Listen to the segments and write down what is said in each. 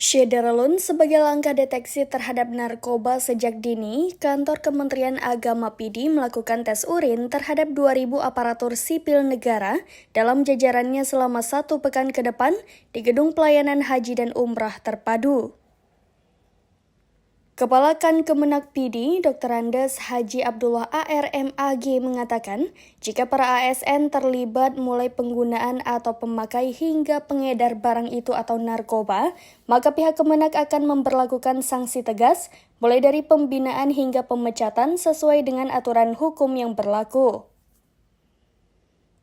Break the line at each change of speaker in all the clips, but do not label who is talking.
Syederalun sebagai langkah deteksi terhadap narkoba sejak dini, Kantor Kementerian Agama PD melakukan tes urin terhadap 2.000 aparatur sipil negara dalam jajarannya selama 1 pekan ke depan di Gedung Pelayanan Haji dan Umrah Terpadu. Kepala Kan Kemenak PD, Dr. Andes Haji Abdullah ARMAG mengatakan, jika para ASN terlibat mulai penggunaan atau pemakai hingga pengedar barang itu atau narkoba, maka pihak Kemenak akan memberlakukan sanksi tegas, mulai dari pembinaan hingga pemecatan sesuai dengan aturan hukum yang berlaku.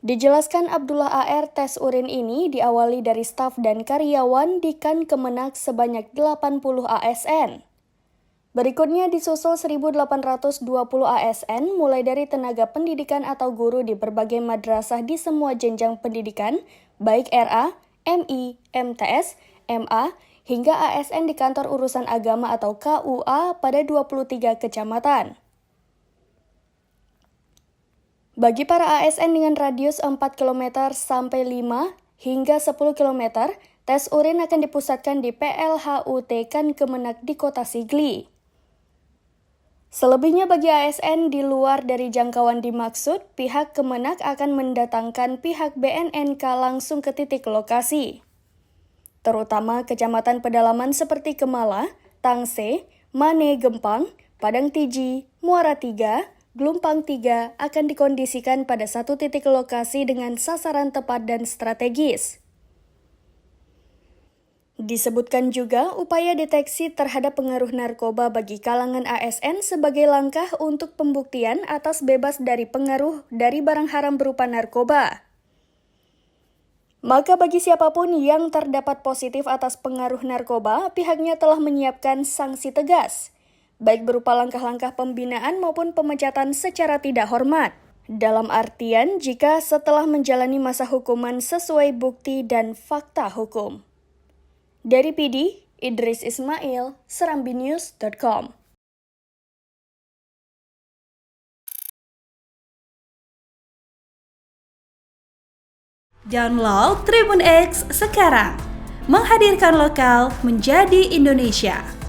Dijelaskan Abdullah AR, tes urin ini diawali dari staf dan karyawan di Kan Kemenak sebanyak 80 ASN. Berikutnya disusul 1.820 ASN mulai dari tenaga pendidikan atau guru di berbagai madrasah di semua jenjang pendidikan, baik RA, MI, MTS, MA, hingga ASN di Kantor Urusan Agama atau KUA pada 23 kecamatan. Bagi para ASN dengan radius 4 km sampai 5 hingga 10 km, tes urin akan dipusatkan di PLHUT Kan Kemenak di Kota Sigli. Selebihnya bagi ASN di luar dari jangkauan dimaksud, pihak Kemenak akan mendatangkan pihak BNNK langsung ke titik lokasi. Terutama kecamatan pedalaman seperti Kemala, Tangse, Mane Gempang, Padang Tiji, Muara 3, Gelumpang 3 akan dikondisikan pada satu titik lokasi dengan sasaran tepat dan strategis. Disebutkan juga upaya deteksi terhadap pengaruh narkoba bagi kalangan ASN sebagai langkah untuk pembuktian atas bebas dari pengaruh dari barang haram berupa narkoba. Maka bagi siapapun yang terdapat positif atas pengaruh narkoba, pihaknya telah menyiapkan sanksi tegas, baik berupa langkah-langkah pembinaan maupun pemecatan secara tidak hormat. Dalam artian jika setelah menjalani masa hukuman sesuai bukti dan fakta hukum. Dari PD, Idris Ismail, serambinews.com.
Download Tribun X sekarang, menghadirkan lokal menjadi Indonesia.